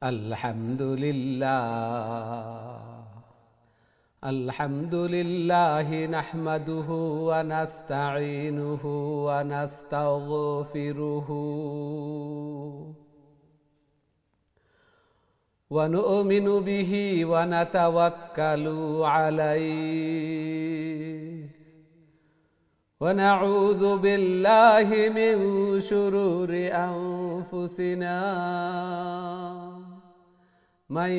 الحمد لله نحمده ونستعينه ونستغفره ونؤمن به ونتوكل عليه ونعوذ بالله من شرور أنفسنا من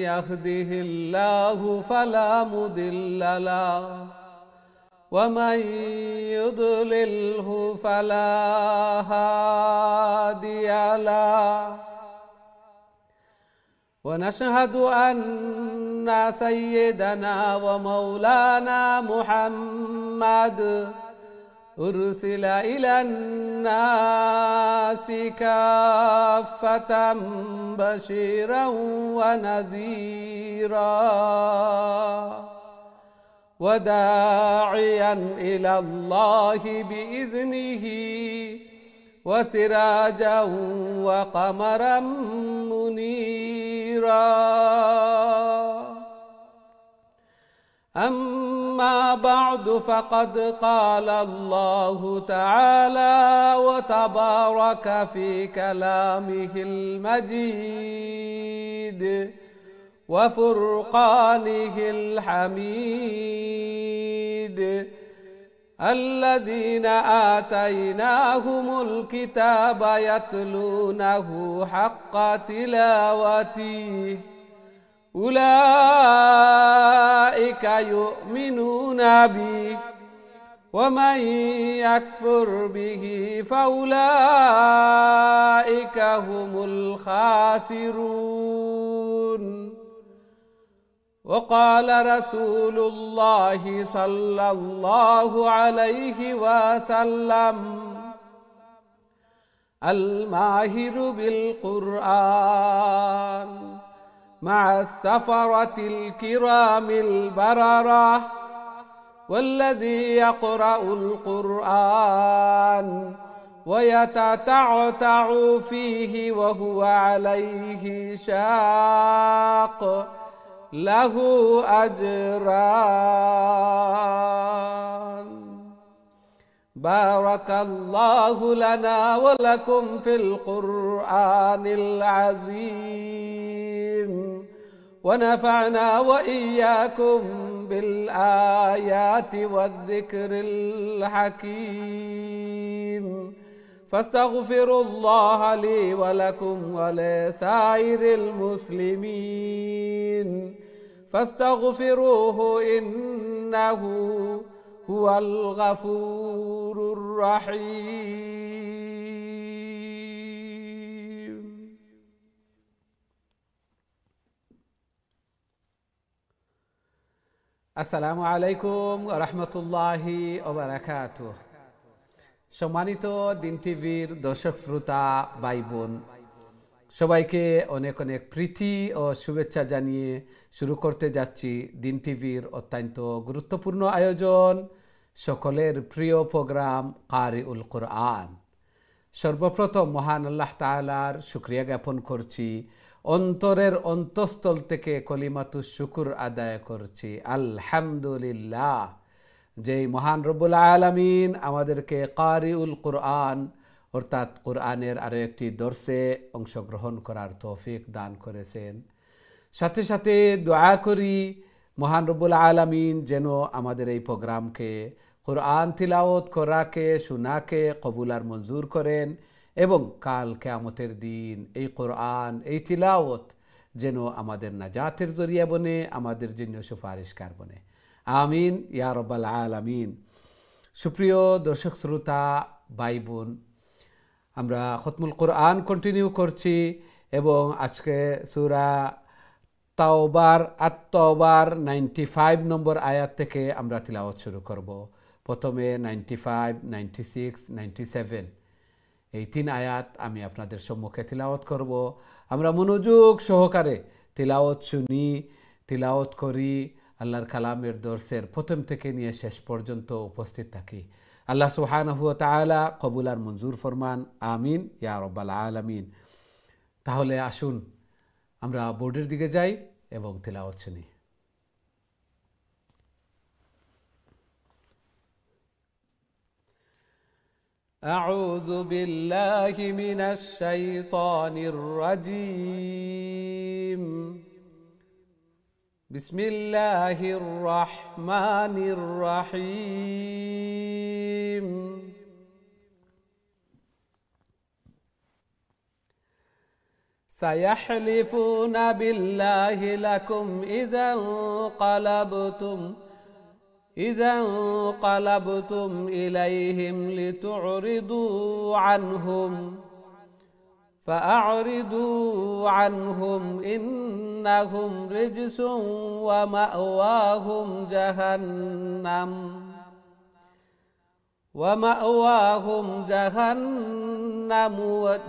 يهده الله فلا مضل له ومن يضلله فلا هادي له ونشهد أن سيدنا ومولانا محمد أرسل إلى الناس كافة بشيرا ونذيرا وداعيا إلى الله بإذنه وسراجا وقمرا منيرا أما بعد فقد قال الله تعالى وتبارك في كلامه المجيد وفرقانه الحميد الذين آتيناهم الكتاب يتلونه حق تلاوته أولئك يؤمنون به ومن يكفر به فأولئك هم الخاسرون وقال رسول الله صلى الله عليه وسلم الماهر بالقرآن مع السفرة الكرام البررة والذي يقرأ القرآن ويتتعتع فيه وهو عليه شاق له أجران. بارك الله لنا ولكم في القرآن العظيم ونفعنا وإياكم بالآيات والذكر الحكيم فاستغفروا الله لي ولكم ولسائر المسلمين فاستغفروه إنه هو الغفور الرحيم. আসসালামু আলাইকুম ওয়া রাহমাতুল্লাহি ওয়া বারাকাতুহু। সম্মানিত দিন টিভির দর্শক শ্রোতা ভাই বোন সবাইকে অনেক অনেক প্রীতি ও শুভেচ্ছা জানিয়ে শুরু করতে যাচ্ছি দিন টিভির অত্যন্ত গুরুত্বপূর্ণ আয়োজন সকলের প্রিয় প্রোগ্রাম কারিউল কোরআন। সর্বপ্রথম মহান আল্লাহ তাআলার শুকরিয়া জ্ঞাপন করছি, অন্তরের অন্তঃস্থল থেকে কলিমাতুশ শুকর আদায় করছি আলহামদুলিল্লাহ, যেই মহান রব্বুল আলামিন আমাদেরকে কারিউল কোরআন অর্থাৎ কোরআনের আরও একটি দর্সে অংশগ্রহণ করার তৌফিক দান করেছেন। সাথে সাথে দোয়া করি মহান রব্বুল আলামিন যেন আমাদের এই প্রোগ্রামকে কোরআন তিলাওয়াত করাকে শোনাকে কবুল আর মঞ্জুর করেন এবং কাল কিয়ামতের দিন এই কোরআন এই তিলাওয়াত যেন আমাদের নাজাতের জরিয়া বনে, আমাদের জন্য সুপারিশকার বনে। আমিন ইয়া রাব্বাল আলামিন। সুপ্রিয় দর্শক শ্রোতা ভাই বোন, আমরা খতমুল কোরআন কন্টিনিউ করছি এবং আজকে সূরা তাওবার আত-তাওবার 95 নম্বর আয়াত থেকে আমরা তিলাওয়াত শুরু করব। প্রথমে 95, 96, 97 এই তিন আয়াত আমি আপনাদের সম্মুখে তিলাওয়াত করব। আমরা মনোযোগ সহকারে তিলাওয়াত শুনি, তিলাওয়াত করি, আল্লাহর কালামের দর্সের প্রথম থেকে নিয়ে শেষ পর্যন্ত উপস্থিত থাকি। আল্লাহ সুবহানাহু ওয়া তাআলা কবুল আর মঞ্জুর ফরমান, আমিন ইয়া রাব্বাল আলামিন। তাহলে আসুন আমরা বোর্ডের দিকে যাই এবং তিলাওয়াত শুনি। أعوذ بالله من الشيطان الرجيم بسم الله الرحمن الرحيم سيحلفون بالله لكم إذا انقلبتم إليهم لتعرضوا عنهم فأعرضوا عنهم إنهم رجس ومأواهم جهنم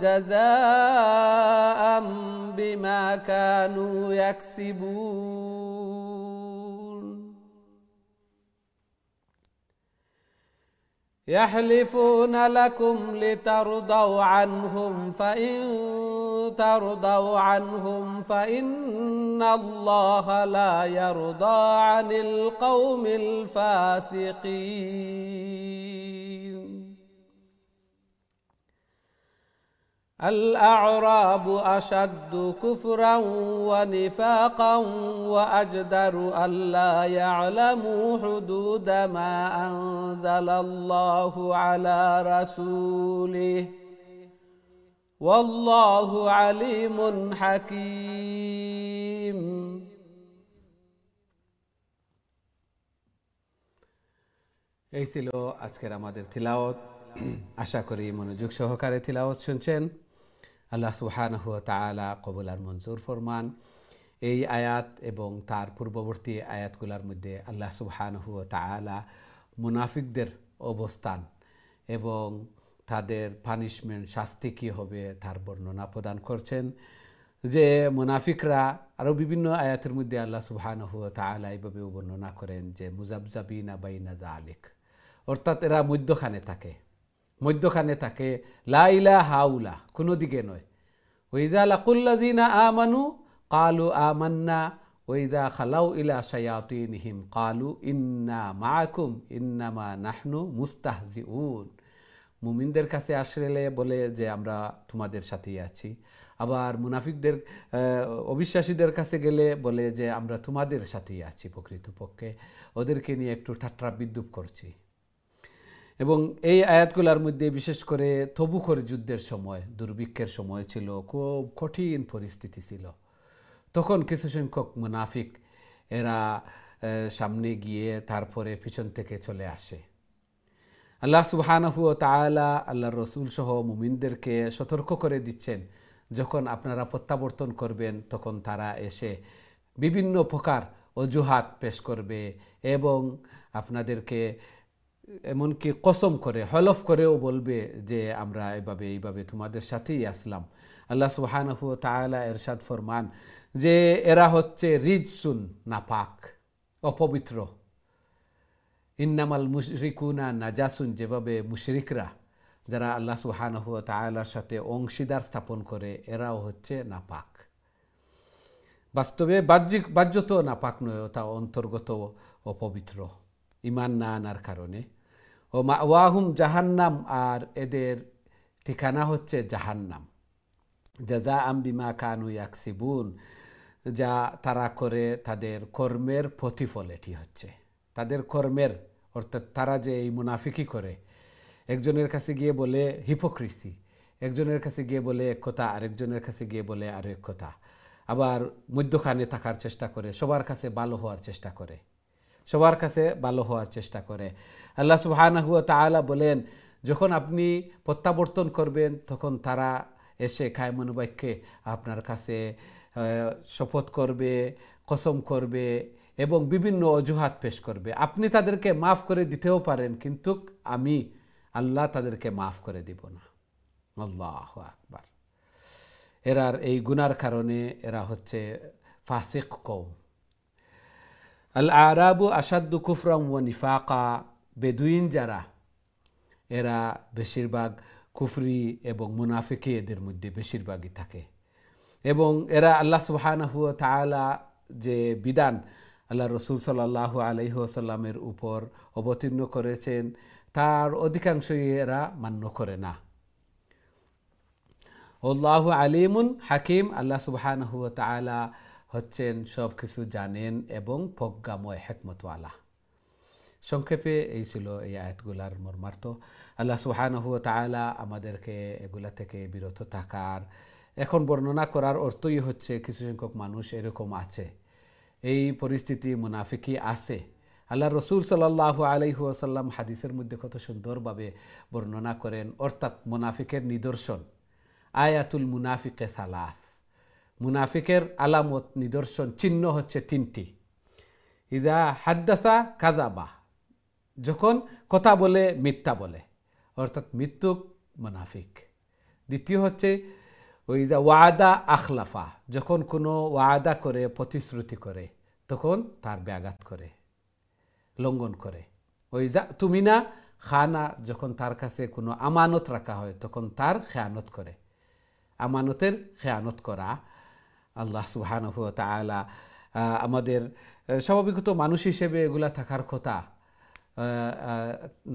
جزاء بما كانوا يكسبون يحلفون لكم لترضوا عنهم فإن ترضوا عنهم فإن الله لا يرضى عن القوم الفاسقين الأعراب أشد كفرا ونفاقا وأجدر ألا يعلموا حدود ما أنزل الله على رسوله والله عليم حكيم এই ছিল আজকের আমাদের তিলাওয়াত। আশা করি মনোযোগ সহকারে তিলাওয়াত শুনছেন। আল্লাহ সুবহানাহু ওয়া তাআলা কবুল আর মঞ্জুর ফরমান। এই আয়াত এবং তার পূর্ববর্তী আয়াতগুলোর মধ্যে আল্লাহ সুবহানাহু ওয়া তাআলা মুনাফিকদের অবস্থান এবং তাদের পানিশমেন্ট শাস্তি কী হবে তার বর্ণনা প্রদান করছেন। যে মুনাফিকরা আরও বিভিন্ন আয়াতের মধ্যে আল্লাহ সুবহানাহু ওয়া তাআলা এইভাবে বর্ণনা করেন যে মুযাবযাবিনা বাইনা যালিক, অর্থাৎ এরা মধ্যখানে থাকে লা ইলাহা হাউলা, কোনো দিকে নয়। ওয়াইযা লাকুল্লাযিনা আমানু ক্বালু আমান্না ওয়াইযা খালাউ ইলা শায়াতিনহিম ক্বালু ইন্না মাআকুম ইন্নামা নাহনু মুস্তাহজিউন। মুমিনদের কাছে আসলে বলে যে আমরা তোমাদের সাথেই আছি, আবার মুনাফিকদের অবিশ্বাসীদের কাছে গেলে বলে যে আমরা তোমাদের সাথেই আছি। প্রকৃতপক্ষে ওদেরকে নিয়ে একটু ঠাট্টা বিদ্রূপ করছি। এবং এই আয়াতগুলোর মধ্যে বিশেষ করে তবুকের যুদ্ধের সময়, দুর্ভিক্ষের সময় ছিল, খুব কঠিন পরিস্থিতি ছিল। তখন কিছু সংখ্যক মুনাফিক এরা সামনে গিয়ে তারপরে পিছন থেকে চলে আসে। আল্লাহ সুবহানাহু ওয়া তাআলা আল্লাহর রাসূল সহ মুমিনদেরকে সতর্ক করে দিচ্ছেন, যখন আপনারা প্রত্যাবর্তন করবেন তখন তারা এসে বিভিন্ন প্রকার অজুহাত পেশ করবে এবং আপনাদেরকে এমনকি কসম করে হলফ করেও বলবে যে আমরা এইভাবে তোমাদের সাথেই আসলাম। আল্লাহ সুবহানাহু ওয়া তাআলা ইরশাদ ফরমান যে এরা হচ্ছে রিজসুন, নাপাক, অপবিত্র। ইন্নামাল মুশরিকুনা নাজাসুন, যেভাবে মুশরিকরা যারা আল্লাহ সুবহানাহু ওয়া তাআলার সাথে অংশীদার স্থাপন করে এরাও হচ্ছে নাপাক। বাস্তবে বাহ্যত নাপাক নয়, তা অন্তর্গত অপবিত্র ঈমান না আনার কারণে। ও মাওয়াহুম জাহান্নাম, আর এদের ঠিকানা হচ্ছে জাহান্নাম। জাযাআম বিমা কানু ইয়াকসিবুন, যা তারা করে তাদের কর্মের প্রতিফল এটি হচ্ছে। তাদের কর্মের, অর্থাৎ তারা যে এই মুনাফিকি করে, একজনের কাছে গিয়ে বলে হিপোক্রিসি, একজনের কাছে গিয়ে বলে এক কথা, আরেকজনের কাছে গিয়ে বলে আরেক কথা, আবার মধ্যখানে থাকার চেষ্টা করে, সবার কাছে ভালো হওয়ার চেষ্টা করে। আল্লাহ সুবহানাহু ওয়া তাআলা বলেন, যখন আপনি প্রত্যাবর্তন করবেন তখন তারা এসে কায়মনোবাক্যে আপনার কাছে শপথ করবে, কসম করবে এবং বিভিন্ন অজুহাত পেশ করবে। আপনি তাদেরকে মাফ করে দিতেও পারেন, কিন্তু আমি আল্লাহ তাদেরকে মাফ করে দিব না। আল্লাহু আকবার। এরার এই গুনার কারণে এরা হচ্ছে ফাসিক কওম। আল আরাবু আসাদ্দু কুফরাম ওয়া নিফাকা, বেদুইন যারা, এরা বেশিরভাগ কুফরি এবং মুনাফিকি এদের মধ্যে বেশিরভাগই থাকে। এবং এরা আল্লাহ সুবহানাহু ওয়া তাআলা যে বিধান আল্লাহ রসুল সাল্লাল্লাহু আলাইহি ওয়াসাল্লামের উপর অবতীর্ণ করেছেন তার অধিকাংশই এরা মান্য করে না। আল্লাহু আলিমুন হাকিম, আল্লাহ সুবহানাহু ওয়া তাআলা হচ্ছেন সব কিছু জানেন এবং প্রজ্ঞাময় হিকমতওয়ালা। সংক্ষেপে এই ছিল এই আয়াতগুলার মর্মার্থ। আল্লাহ সুবহানাহু ওয়া তাআলা আমাদেরকে এগুলা থেকে বিরত থাকার, এখন বর্ণনা করার অর্থই হচ্ছে কিছু সংখ্যক মানুষ এরকম আছে, এই পরিস্থিতি মুনাফিকি আছে। আল্লাহ রসুল সাল্লাল্লাহু আলাইহি ওয়াসাল্লাম হাদিসের মধ্যে কত সুন্দরভাবে বর্ণনা করেন, অর্থাৎ মুনাফিকের নিদর্শন। আয়াতুল মুনাফিকে সালাস, মুনাফিকের আলামত নিদর্শন চিহ্ন হচ্ছে তিনটি। ইদা হাদ্দাসা কাযাবা, যখন কথা বলে মিথ্যা বলে, অর্থাৎ মৃত্যুক মুনাফিক। দ্বিতীয় হচ্ছে ওইজা ওয়াদা আখলাফা, যখন কোনো ওয়াদা করে প্রতিশ্রুতি করে তখন তার ব্যাঘাত করে, লঙ্ঘন করে। ওইজা তুমিনা খানা, যখন তার কাছে কোনো আমানত রাখা হয় তখন তার খেয়ানত করে। আমানতের খেয়ানত করা আল্লাহ সুবহানাহু ওয়া তাআলা আমাদের স্বাভাবিকত মানুষ হিসেবে এগুলা থাকার কথা,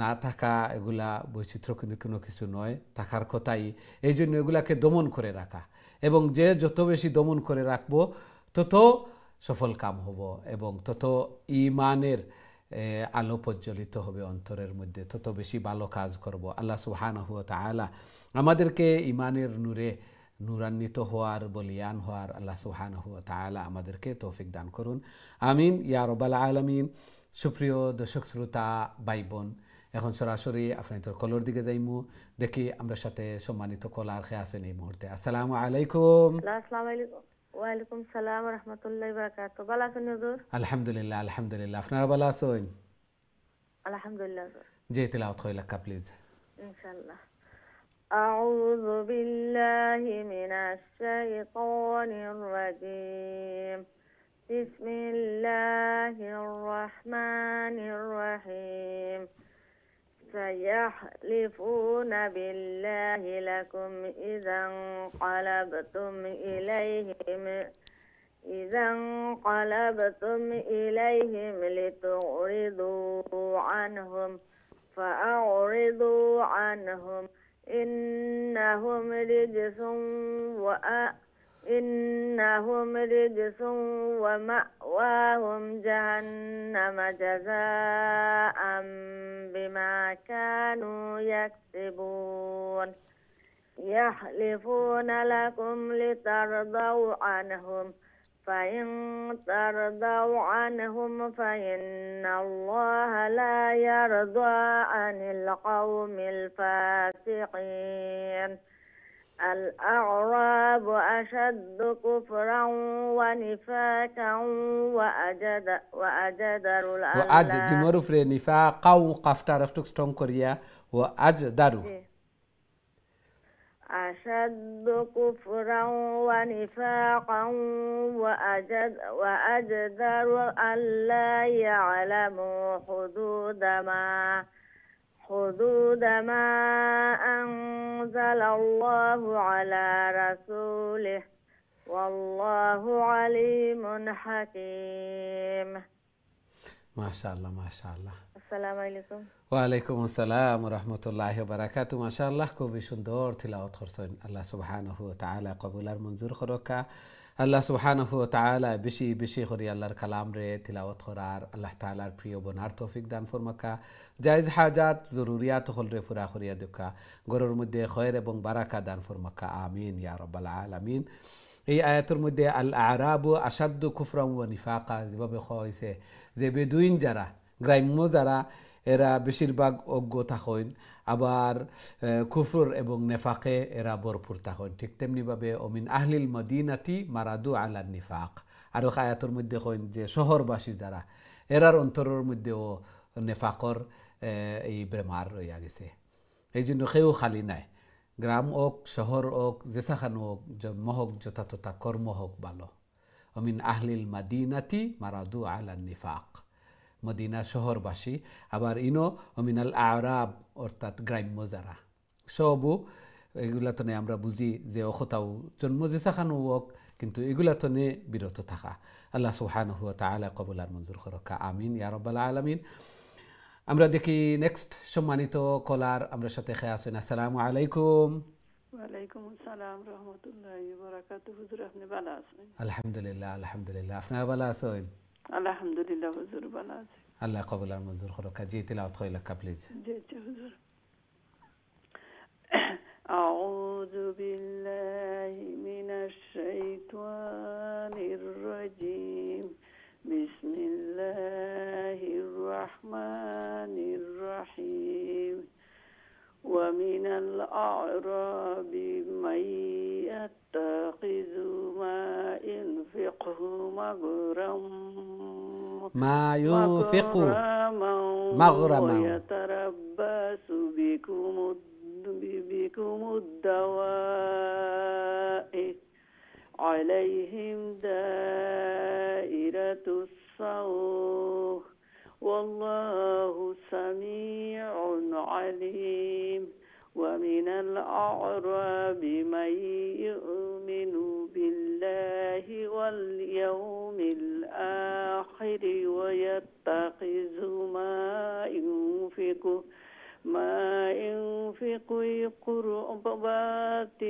না থাকা এগুলা বৈচিত্র্য কিন্তু কোনো কিছু নয়, থাকার কথাই। এই জন্য এগুলাকে দমন করে রাখা, এবং যে যত বেশি দমন করে রাখবো তত সফল কাম হব এবং তত ঈমানের আলো প্রজ্বলিত হবে অন্তরের মধ্যে, তত বেশি ভালো কাজ করব। আল্লাহ সুবহানাহু ওয়া তাআলা আমাদেরকে ঈমানের নূরে নূরান্বিত হওয়ার, বলিয়ান হওয়ার আল্লাহ সুবহানাহু ওয়া তাআলা আমাদেরকে তৌফিক দান করুন, আমিন ইয়া রাব্বাল আলামিন। সুপ্রিয় দর্শক শ্রোতা ভাই বোন, এখন সরাসরি আপনাদের কলর দিকে যাইমু, দেখি আমরা সাথে সম্মানিত কলার খেয়ে আছেন এই মুহূর্তে। আসসালামু আলাইকুম। আসসালামু আলাইকুম। ওয়ালাইকুম সালাম ওয়া রাহমাতুল্লাহি ওয়া বারাকাতুহু। ভালো আছেন হুজুর? আলহামদুলিল্লাহ, আলহামদুলিল্লাহ। আপনারা ভালো আছেন? আলহামদুলিল্লাহ হুজুর। জি, তিলাওয়াত কইলা প্লিজ। ইনশাআল্লাহ। আউযু বিল্লাহি মিনাশ শাইতানির রাজীম। বিসমিল্লাহির রহমানির রহিম। سيحلفون بالله لكم إذا انقلبتم إليهم لتعرضوا عنهم فأعرضوا عنهم إنهم رجس ومأواهم جهنم جزاء بما كانوا يكسبون يحلفون لكم لترضوا عنهم فإن ترضوا عنهم فإن الله لا يرضى عن القوم الفاسقين الأعراب أشد كفرا ونفاقا وأجدر جمهور في نفاقا وقف تعرفتك ستون كوريا وأجدر أشد كفرا ونفاقا وأجدر ألا يعلموا حدود ما أنزل الله على رسوله والله عليم حكيم. ما شاء الله ما شاء الله. আসসালামু আলাইকুম। ওয়ালাইকুম আসসালাম ওয়া রাহমাতুল্লাহি ওয়া বারাকাতুহু। মাশাআল্লাহ, খুবই সুন্দর তিলাওয়াত করছেন। আল্লাহ সুবহানাহু ওয়া তাআলা কবুল আর মঞ্জুর করুকা। আল্লাহ সুবহানাহু ওয়া তাআলা বেশি বেশি করে আল্লাহর কালাম রে তিলাওয়াত করার, আল্লাহ তাআলার প্রিয় বনার তৌফিক দান ফরমাকা। জায়েজ হাজাত জরুরিয়াত হল রে পুরা করিয়া দুকা, ঘরের মধ্যে খয়র এবং বারাকা দান ফরমাকা, আমিন ইয়া রাব্বাল আলামিন। এই আয়াতের মধ্যে আল আরাবু আসাদ্দু কুফরাম ওয়া নিফাকা যেভাবে হয়েছে, যে বেদুইন যারা, গ্রাম্য যারা, এরা বেশিরভাগ অজ্ঞ থাকেন, আবার কুফর এবং নেফাকে এরা ভরপুর থাকেন। ঠিক তেমনিভাবে অমিন আহলিল মদিনাতি মারাদু আলা নিফাক, আরও আয়াতের মধ্যে কইন যে শহরবাসী যারা, এরার অন্তরের মধ্যেও নেফাকর এই বেমার রইয়া গেছে। এই জন্য কেউ খালি নাই, গ্রাম হোক শহর হোক যেসাখানো হোক, জন্ম হোক যথাযথা কর্ম হোক ভালো। অমিন আহলিল মদিনাতি মারাদু আলা নিফাক, মদিনা শহরবাসী। আবার ইনো অমিনাল আরাব অর্থাৎ গ্রাম্য যারা, সবু এগুলা তো আমরা বুঝি যে অখতাও জন্ম যেসা খানো হোক কিন্তু এগুলা তো বিরত থাকা আল্লাহ সুবহানাহু ওয়া তাআলা কবুল আর মঞ্জুর করুকা আমিন ইয়া রাব্বাল আলামিন। আমরা দেখি নেক্সট সম্মানিত কলার আমরা সাথে খেয়ে আসেন। আসসালামু আলাইকুম। ওয়ালাইকুম আসসালাম রহমতুল্লাহি ওয়া বারাকাতুহু। হুজুর আপনি ভালো আছেন? আলহামদুলিল্লাহ আলহামদুলিল্লাহ, আপনারা ভালো আছেন? আলহামদুলিল্লাহ হুজুর ভালো আছি। আল্লাহ কবুল আর মঞ্জুর করুকা। জি তিলাওয়াত কইলাকা প্লিজ। জি জি হুজুর। আউযু বিল্লাহি মিনাশ শাইতানির রাজীম। বিসমিল্লাহির রাহমানির রাহিম। ومن الأعراب من يتخذ ما ينفقه مغرما ويتربص بكم الدوائر عليهم دائرة السوء والله سميع عليم. ومن الأعراب من يؤمن بالله واليوم الآخر ويتخذ ما ينفق قربات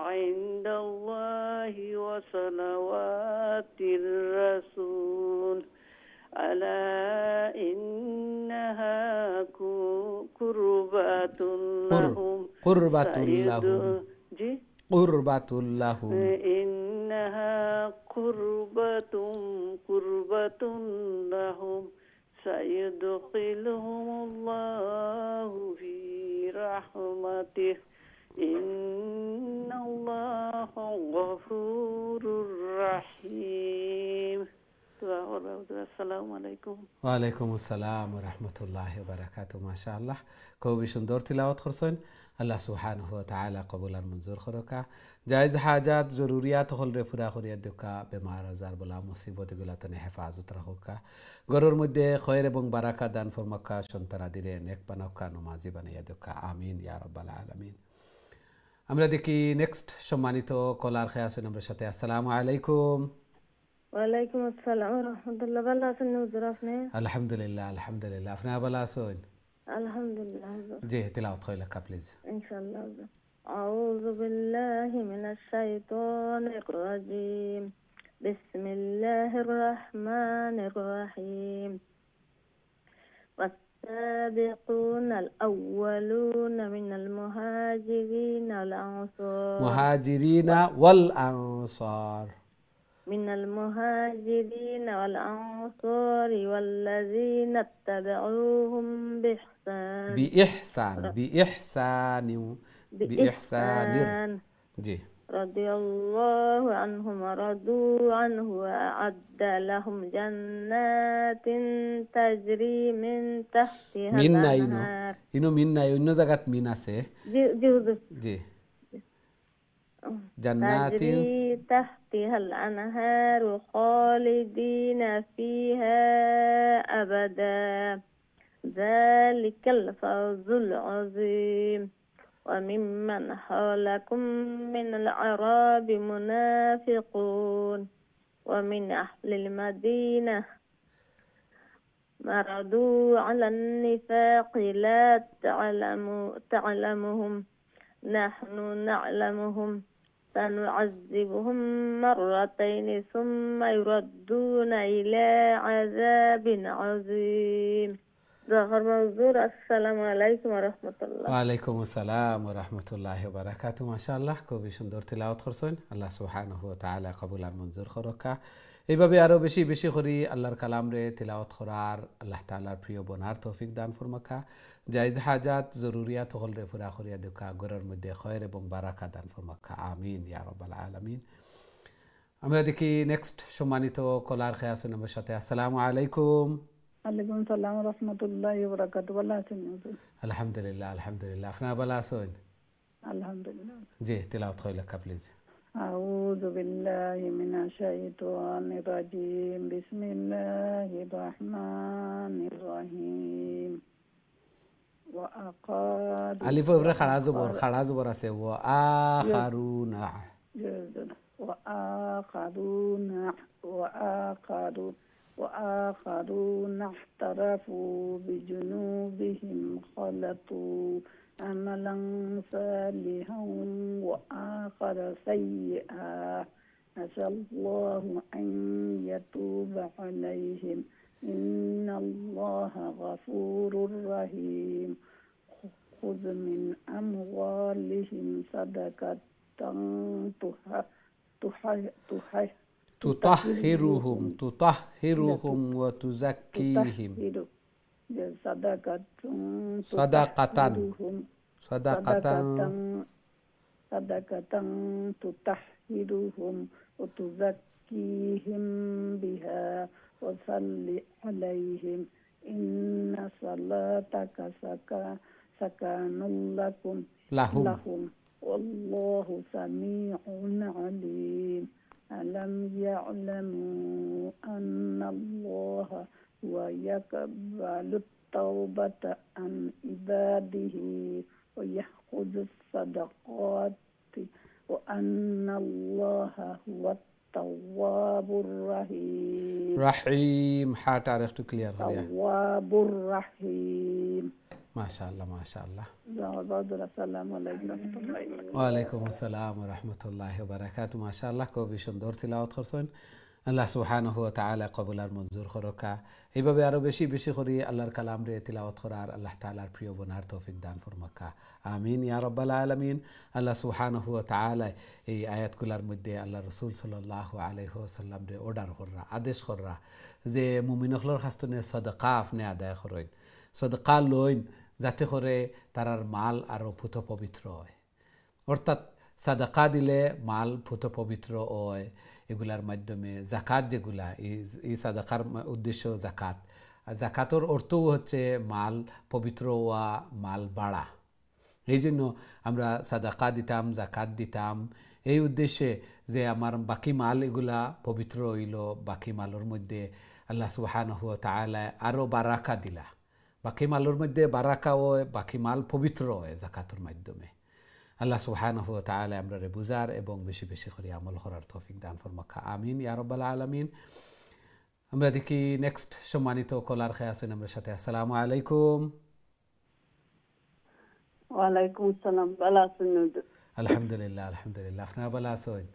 عند الله وصلوات الرسول ألا إنها قربة لهم إنها قربة لهم سيدخلهم الله في رحمته إن الله غفور رحيم. আসসালামু আলাইকুম। ওয়ালাইকুম আসসালাম ওয়া রাহমাতুল্লাহি ওয়া বারাকাতুহু। মাশাআল্লাহ, খুবই সুন্দর তিলাওয়াত করছেন। আল্লাহ সুবহানাহু ওয়া তাআলা কবুল আর মঞ্জুর করুকা। জায়েজ হাজাত জরুরিয়াত হলরে পুরা করিয়া দেউকা, বেমার আজার বলা মুসিবত গুলাতনে হেফাজত রাখুকা, ঘরের মধ্যে খয়র এবং বারাকা দান ফরমাকা, সন্তানাদিরে নেক বানাউকা, নমাজি বানাইয়া দেউকা আমিন ইয়া রাব্বাল আলামিন। আমরা দেখি নেক্সট সম্মানিত কলার খেয়ে আছেন আমার সাথে। আসসালামু আলাইকুম। ওয়ালাইকুম আসসালাম রাহমাতুল্লাহ। ভালো আছেন হুজুর আপনি? আলহামদুলিল্লাহ আলহামদুলিল্লাহ, আপনারা ভালো আছেন? আলহামদুলিল্লাহ হুজুর। জি তিলাওয়াত কইলাকা প্লিজ। ইনশাআল্লাহ হুজুর। আউযু বিল্লাহি মিনাশ শাইতানির রাজীম। বিসমিল্লাহির রাহমানির রাহিম। والسابقون الأولون من المهاجرين والأنصار من المهاجرين والأنصار والذين اتبعوهم بإحسان جي رضي الله عنهم ورضوا عنه وأعد لهم جنات تجري من تحتها الأنهار. إنو زغت مين আছে জি جنات تجري تحتها الأنهار خالدين فيها أبدا ذلك الفوز العظيم. وممن حولكم من الأعراب منافقون ومن أهل المدينة مردوا على النفاق لا تعلمهم نحن نعلمهم سنعذبهم مرتين ثم يردون إلى عذاب عظيم. আসসালামু আলাইকুম ওয়া রাহমাতুল্লাহ। ওয়ালাইকুম আসসালাম ওয়া রাহমাতুল্লাহি ওয়া বারাকাতুহু। মাশাআল্লাহ, খুবই সুন্দর তিলাওয়াত করছেন। আল্লাহ সুবহানাহু ওয়া তাআলা কবুল আর মঞ্জুর করুকা। এইভাবে আরো বেশি বেশি করে আল্লাহর কালাম রে তিলাওয়াত করার আল্লাহ তাআলার প্রিয় বনার তৌফিক দান ফরমাকা। জায়েজ হাজাত জরুরিয়াত হল রে পুরা করিয়া দেউকা, ঘরের মধ্যে খয়র এবং বারাকা দান ফরমাকা আমিন ইয়া রাব্বাল আলামিন। আমরা দেখি নেক্সট সম্মানিত কলার খেয়ে আছেন আমার সাথে। আসসালামু আলাইকুম। ওয়ালাইকুম আসসালাম ওয়া রাহমাতুল্লাহি ওয়া বারাকাতুহু। ভালো আছেন হুজুর? আলহামদুলিল্লাহ আলহামদুলিল্লাহ, আপনারা ভালো আছেন? আলহামদুলিল্লাহ। জি তিলাওয়াত কইলাকা প্লিজ। আউযু বিল্লাহি মিনাশ শাইতানির রাজীম। বিসমিল্লাহির রাহমানির রাহিম। وآخرون আলিফ উপরে খাড়া জবর আছে ওয়া আখারুনা وآخرون وآخرون اعترفوا بذنوبهم خلطوا عملا صالحا وآخر سيئا عسى الله أن يتوب عليهم إن الله غفور رحيم خذ من أموالهم صدقة تطهرهم وتزكيهم صدقة تطهرهم وتزكيهم بها وصل عليهم إن صلاتك سكن لهم والله سميع عليم ألم يعلموا أن الله هو يقبل التوبة عن عباده ويأخذ الصدقات وأن الله هو التواب الرحيم رحيم حاٹ আরেকটু ক্লিয়ার হলো التواب الرحيم মাশাআল্লাহ মাশাআল্লাহ আসসালামু আলাইকুম ওয়া আলাইকুম আসসালাম ওয়া রাহমাতুল্লাহি ওয়া বারাকাতুহু মাশাআল্লাহ খুবই সুন্দর তিলাওয়াত করছেন আল্লাহ সুবহানাহু ওয়া তাআলা কবুল আর মঞ্জুর করুকা এইভাবে আরো বেশি বেশি করে আল্লাহর কালাম রে তিলাওয়াত করার আল্লাহ তাআলার প্রিয় বনার তৌফিক দান ফরমাকা আমিন ইয়া রাব্বাল আলামিন আল্লাহ সুবহানাহু ওয়া তাআলা এই আয়াতগুলোর মধ্যে আল্লাহ রাসূল সাল্লাল্লাহু আলাইহি ওয়াসাল্লাম রে অর্ডার কররা আদেশ কররা যে মুমিনগুলোর কাছে সাদাকা আপনি আদায় করেন সাদাকা লইন যাতে করে তারার মাল আরো পুত পবিত্র হয় অর্থাৎ সাদাকা দিলে মাল পুত পবিত্র হয় এগুলার মাধ্যমে জাকাত যেগুলা এই সাদাকার উদ্দেশ্য জাকাত আর জাকাতর অর্থও হচ্ছে মাল পবিত্র হওয়া মাল বাড়া এই জন্য আমরা সাদাকা দিতাম জাকাত দিতাম এই উদ্দেশ্যে যে আমার বাকি মাল এগুলা পবিত্র হইল বাকি মালের মধ্যে আল্লাহ সুবহানাহু ওয়া তাআলা আরো বারাকা দিলা বাকি মালের মধ্যে বারাকা হয় বাকি মাল পবিত্র হয় জাকাতের মাধ্যমে আল্লাহ সুবহানাহু ওয়া তাআলা আমরা রে বুঝার এবং বেশি বেশি করে আমল করার তৌফিক দান ফরমাকা আমিন ইয়া রাব্বাল আলামিন আমরা দেখি নেক্সট সম্মানিত কলার খেয়ে আছেন আমার সাথে আসসালামু আলাইকুম ওয়া আলাইকুম আসসালাম ভালো আছেন আলহামদুলিল্লাহ আলহামদুলিল্লাহ আপনারা ভালো আছেন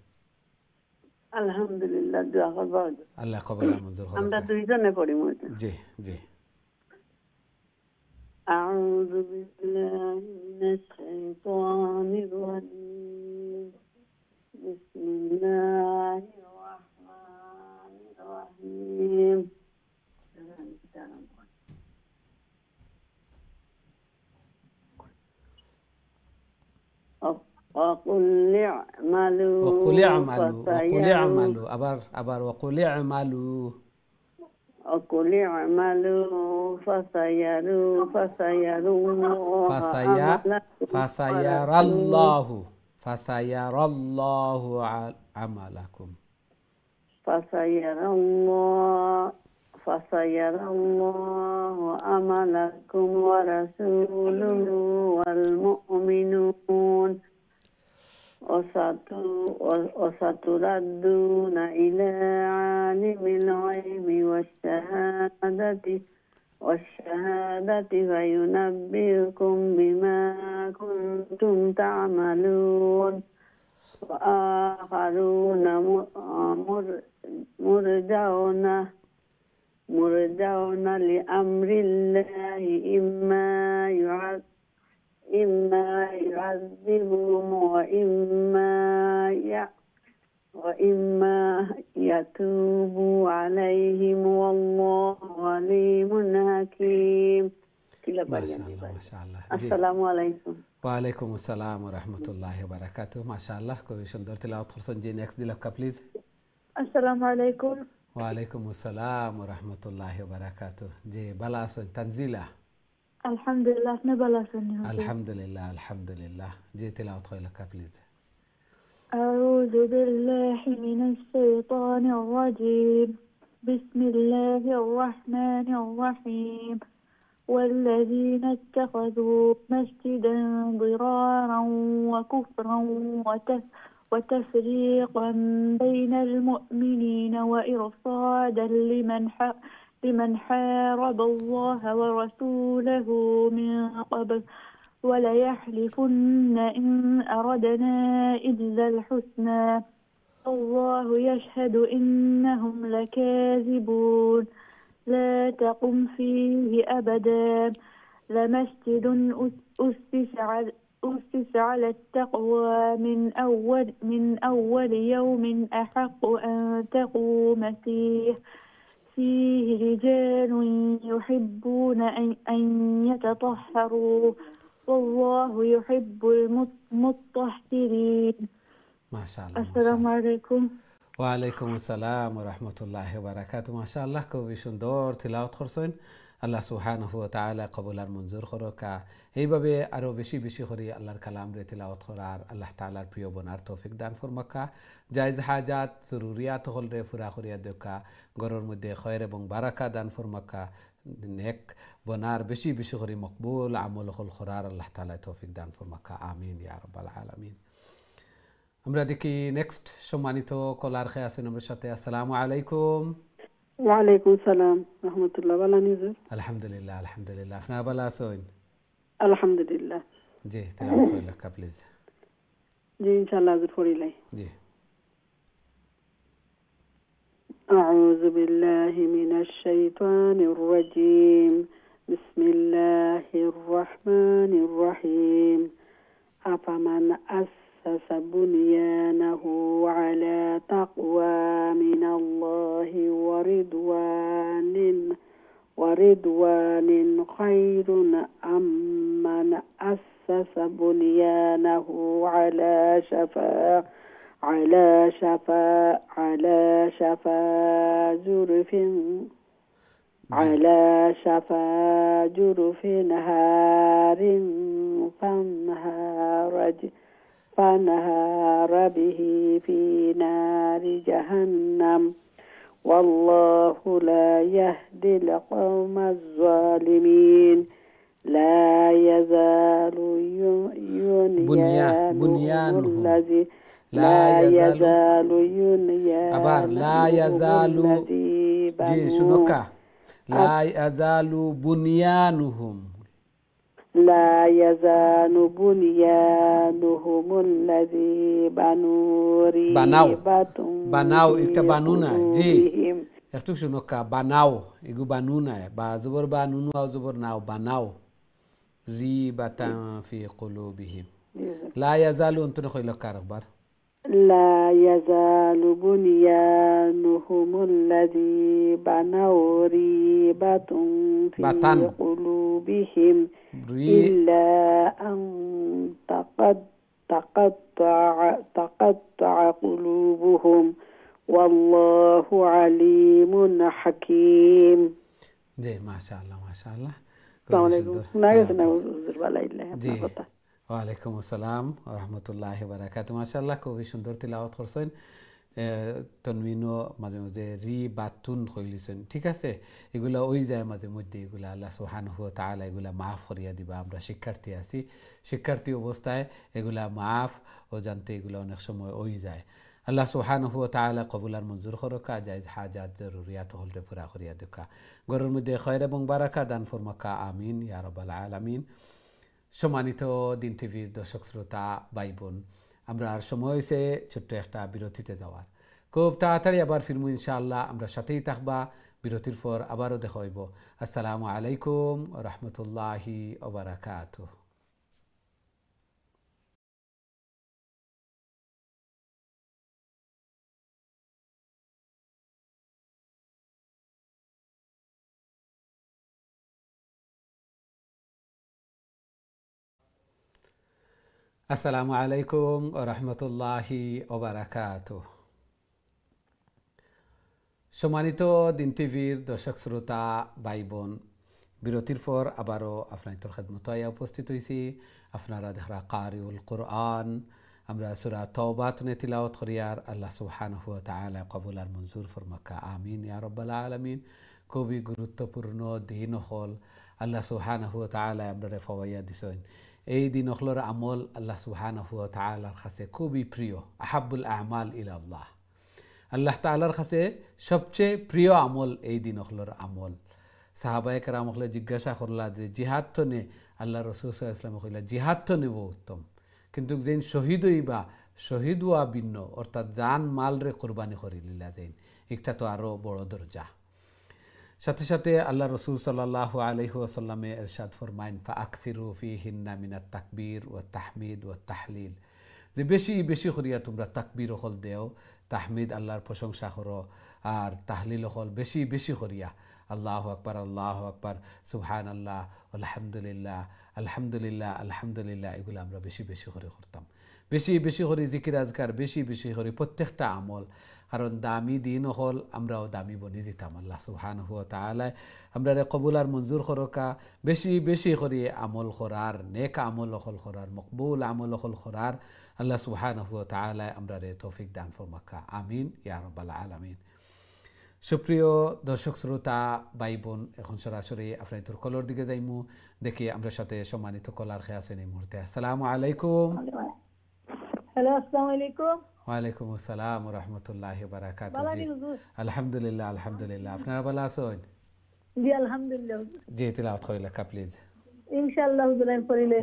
আলহামদুলিল্লাহ দোয়া করব আল্লাহ কবুল আর মঞ্জুর করুন আমরা দুইজনে পড়ি জি জি أعوذ بالله من الشيطان الرجيم بسم الله الرحمن الرحيم وقل اعملوا أبر وقل اعملوا وقل اعملوا فسيرى الله عملكم فسيرى الله عملكم ورسوله والمؤمنون وستردون إلى عالم الغيب والشهادة فينبئكم بما كنتم تعملون وآخرون مرجعون لأمر الله إما يعذبهم وإما يتوب عليهم والله عليم حكيم ما شاء الله ما شاء الله السلام عليكم ওয়ালাইকুম আসসালাম ওয়া রাহমাতুল্লাহি ওয়া বারাকাতুহু মাশাআল্লাহ খুবই সুন্দর তেলাওয়াত করছেন জি নেক্সট দিলাকা প্লিজ আসসালামু আলাইকুম ওয়ালাইকুম আসসালাম ওয়া রাহমাতুল্লাহি ওয়া বারাকাতুহু জি ভালো আছেন তানজিলা আলহামদুলিল্লাহ আপনি ভালো আছেন আলহামদুলিল্লাহ আলহামদুলিল্লাহ জি তেলাওয়াত হইলাকা প্লিজ أعوذ بالله من الشيطان الرجيم بسم الله الرحمن الرحيم والذين اتخذوا مسجدا ضرارا وكفرا وتفريقا بين المؤمنين وإرصادا لمن حارب الله ورسوله من قبل وليحلفن إن أردنا إلا الحسنى الله يشهد إنهم لكاذبون لا تقم فيه أبدا لمسجد أسس على التقوى من أول يوم أحق أن تقوم فيه رجال يحبون أن يتطهروا والله يحب المطهرين. ما شاء الله. السلام عليكم. ওয়ালাইকুম আসসালাম ওয়া রাহমাতুল্লাহি ওয়া বারাকাতুহু। মাশাআল্লাহ, খুবই সুন্দর তিলাওয়াত করছেন। আল্লাহ সুবহানাহু ওয়া তাআলা কবুল আর মঞ্জুর করুকা। এইভাবে আরো বেশি বেশি করে আল্লাহর কালাম রে তিলাওয়াত করার আল্লাহ তাআলার প্রিয় বনার তৌফিক দান ফরমাকা। জায়েজ হাজাত জরুরিয়াত হল রে পুরা করিয়া দেকা, ঘরের মধ্যে খয়র এবং বারাকা দান ফরমাকা। নেক বনার বেশি বেশি করে মকবুল আমল হল করার আল্লাহ তাআলা তৌফিক দান ফরমাকা। আমিন ইয়া রাব্বাল আলামিন। আমরা দেখি নেক্সট সম্মানিত কলার খেয়ে আছেন আমার সাথে। আসসালামু আলাইকুম। ওয়ালাইকুম সালাম রহমতুল্লাহ। ভালো আছেন? আলহামদুলিল্লাহ আলহামদুলিল্লাহ। আপনারা ভালো আছেন? আলহামদুলিল্লাহ। জি, তেলাওয়াত করিলা কা প্লিজ। জি ইনশাআল্লাহ আজকে পড়িলাই। জি। أعوذ بالله من الشيطان الرجيم. بسم الله الرحمن الرحيم. أفمن أسس بنيانه على تقوى من الله ورضوان خير أم من أسس بنيانه على شفا جرف نهار فانهار به في نار جهنم والله لا يهدي القوم الظالمين. لا يزال بنيانهم الذي لا يزال بنيانهم الذي বানাও একটা বানুনা। জি একটু শুনকা। বানাও এগু বানুনা বা জবর বা নুনু আও জবর নাও। বানাও রিবাতান ফি কুলুবিহিম। লা ইয়াজালু অন্তর কইল কারবার। لا يزال بنيانهم الذي بنوا ريبة في قلوبهم إلا أن تقطع قلوبهم والله عليم حكيم. جي ما شاء الله ما شاء الله. السلام عليكم. জি ওয়ালাইকুম আসসালাম ওয়া রাহমাতুল্লাহি ওয়া বারাকাতুহু। মাশাআল্লাহ, খুবই সুন্দর তিলাওয়াত করছেন। তনবিনও মাঝে মাঝে রি বাতুন হইলিছেন, ঠিক আছে। এগুলা ওই যায় মাঝে মধ্যে, এগুলা আল্লাহ সুবহানাহু ওয়া তাআলা এগুলা মাফ করিয়া দিবা। আমরা শিক্ষার্থী আছি, শিক্ষার্থী অবস্থায় এগুলা মাফ ও জানতে এগুলা অনেক সময় ওই যায়। আল্লাহ সুবহানাহু ওয়া তাআলা কবুল আর মঞ্জুর করুকা। জায়েজ হাজাত জরুরিয়াত হলরে পুরা করিয়া দেকা, ঘরের মধ্যে খয়র এবং বারাকা দান ফরমাকা। আমিন ইয়া রাব্বাল আলামিন। সম্মানিত দিন টিভির দর্শক শ্রোতা ভাই বোন, আমরা আর সময় হয়েছে ছোট্ট একটা বিরতিতে যাওয়ার। খুব তাড়াতাড়ি আবার ফিরমু ইনশাআল্লাহ। আমরা সাথেই থাকবা। বিরতির পর আবারও দেখা হইব। আসসালামু আলাইকুম ওয়া রাহমাতুল্লাহি ওয়া বারাকাতুহু। আসসালামু আলাইকুম ওয়া রাহমাতুল্লাহি ওয়া বারাকাতুহু। সম্মানিত দিন টিভির দর্শক শ্রোতা ভাই বোন, বিরতির পর আবারও আপনাদের খেদমতে উপস্থিত হয়েছি। আপনারা দেখরা কারিউল কোরআন, আমরা সূরা তওবা তুনে তিলাওয়াত করিয়ার। আল্লাহ সুবহানাহু ওয়া তাআলা কবুল আর মঞ্জুর ফরমাকা। আমিন ইয়া রাব্বাল আলামিন। খুবই গুরুত্বপূর্ণ দিন হল আল্লাহ সুবহানাহু ওয়া তাআলা আমরা ফওয়াইয়া দিছেন এই দিন হলর আমল আল্লাহ সুবহানাহু ওয়া তাআলার কাছে খুবই প্রিয় আহাব্বুল আমাল ইলা আল্লাহ আল্লাহ তাআলার কাছে সবচেয়ে প্রিয় আমল এই দিন হলর আমল সাহাবায়ে কেরাম হলে জিজ্ঞাসা করলা যে জিহাদ তো নে আল্লাহ রাসূল সাল্লাল্লাহু আলাইহি ওয়াসাল্লাম কইলা জিহাদ তো নেব উত্তম কিন্তু যেন শহীদ হইবা শহীদ হওয়া ভিন্ন অর্থাৎ জান মাল রে কোরবানি করি লিলা যেন একটা তো আরো বড় দরজা সাথে সাথে আল্লাহ রসুল সাল্লাল্লাহু আলাইহি ওয়াসাল্লামে ইরশাদ ফরমাইন ফাআকসিরু ফীহিন্না মিনাত তাকবীর ওয়াত তাহমিদ ওয়াত তাহলিল যে বেশি বেশি করিয়া তোমরা তাকবীর হল দেও তাহমিদ আল্লাহর প্রশংসা করো আর তাহলিল হল বেশি বেশি করিয়া আল্লাহু আকবার সুবহানাল্লাহ আলহামদুলিল্লাহ আলহামদুলিল্লাহ আলহামদুলিল্লাহ এগুলো আমরা বেশি বেশি করে করতাম বেশি বেশি করে জিকির আজকার বেশি বেশি করে প্রত্যেকটা আমল কারণ দামি দিন হল আমরাও দামি বনি যেতাম আল্লাহ সুবহানাহু ওয়া তাআলা আমরা কবুল আর মঞ্জুর করকা বেশি বেশি করে আমল করার নেক আমল হল করার মকবুল আমল হল করার আল্লাহ সুবহানাহু ওয়া তাআলা আমরা তৌফিক দান ফরমাকা আমিন ইয়া রাব্বাল আলামিন সুপ্রিয় দর্শক শ্রোতা ভাই বোন এখন সরাসরি আপনার তোর কলর দিকে যাইমু দেখি আমরা সাথে সম্মানিত কলার খেয়ে আছেন এই মুহূর্তে আসসালামু আলাইকুম হ্যালো আসসালামু আলাইকুম ওয়ালাইকুম আসসালাম ওয়া রাহমাতুল্লাহি ওয়া বারাকাতুহু জি আলহামদুলিল্লাহ আলহামদুলিল্লাহ আপনারা ভালো আছেন জি আলহামদুলিল্লাহ জি তিলাওয়াত কইলা কা প্লিজ ইনশাআল্লাহ হুজুর আমি পড়িলে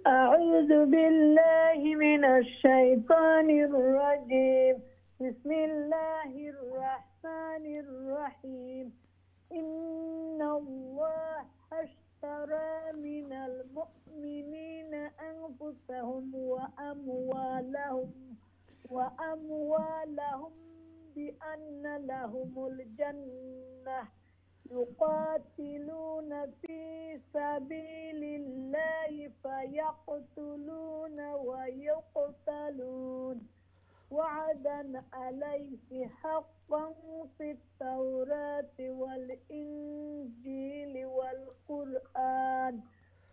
أعوذ بالله من الشيطان الرجيم بسم الله الرحمن الرحيم إن الله اشترى من المؤمنين أنفسهم وأموالهم بأن لهم الجنة يقاتلون في سبيل الله فيقتلون ويقتلون وعدا عليه حقا في التوراة والإنجيل والقرآن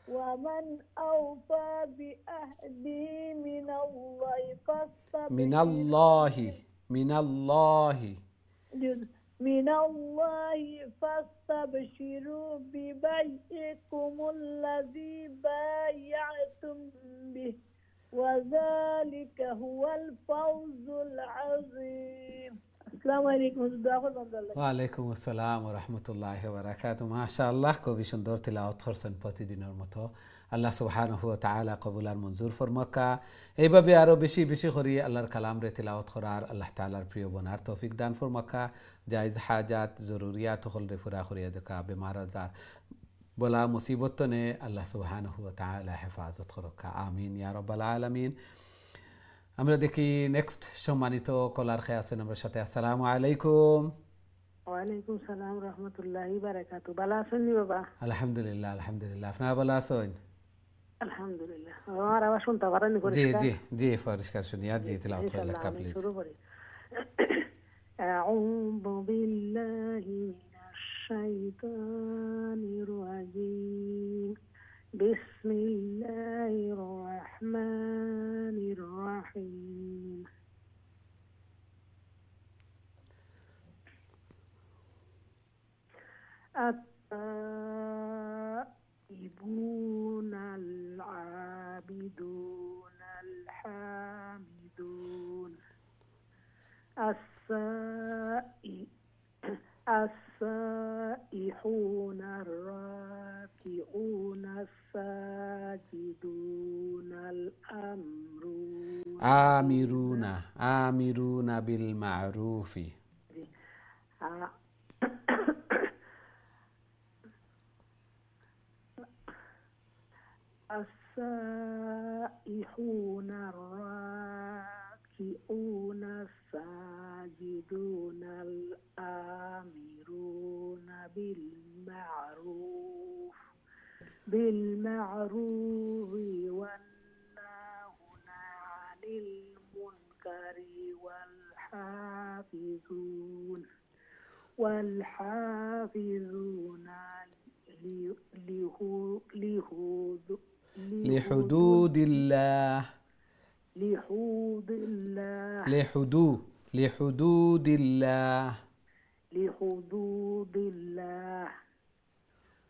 ومن أوفى بأهده من الله فاستبشروا ببيعكم الذي بايعتم به وذلك هو الفوز العظيم السلام عليكم ওয়ালাইকুম আসসালাম ওয়া রাহমাতুল্লাহি ওয়া বারাকাতুহু মাশাআল্লাহ খুবই সুন্দর তিলাওয়াত করছেন প্রতিদিনের মতো আল্লাহ সুবহানাহু ওয়া তাআলা কবুল আর মঞ্জুর ফরমাকা এইভাবে আরো বেশি বেশি করি আল্লাহর কালাম রে তিলাওয়াত করার আল্লাহ তাআলার প্রিয় বনার তৌফিক দান ফরমাকা জায়েজ হাজাত জরুরিয়াত হল রে পুরা করিয়া দেখা বেমার আজার বলা মুসিবত নে আল্লাহ সুবহানাহু ওয়া তাআলা হেফাজত করকা আমিন ইয়া রাব্বাল আলামিন আমরা দেখি নেক্সট সম্মানিত কলার খেয়ে আছেন আমার সাথে আসসালামু আলাইকুম ওয়ালাইকুম সালাম রাহমাতুল্লাহি বারাকাতু ভালো আছেন বাবা আলহামদুলিল্লাহ আলহামদুলিল্লাহ আপনারা ভালো আছেন আলহামদুলিল্লাহ আমার আওয়াজ শুনতে পারেন জি জি জি পরিষ্কার শুনি আর জি তিলাওয়াত করলে কা প্লিজ শুরু করি আউযু বিল্লাহি মিনাশ শাইতানির রাজীম বিসমিল্লাহির রাহমানির রাহিম التائبون العابدون الحامدون السائحون الراكعون الساجدون آمرون بالمعروف السائحون الراكعون الساجدون الآمرون بالمعروف والناهون عن المنكر والحافظون لحدود الله লিহুদুদিল্লাহ لحدود الله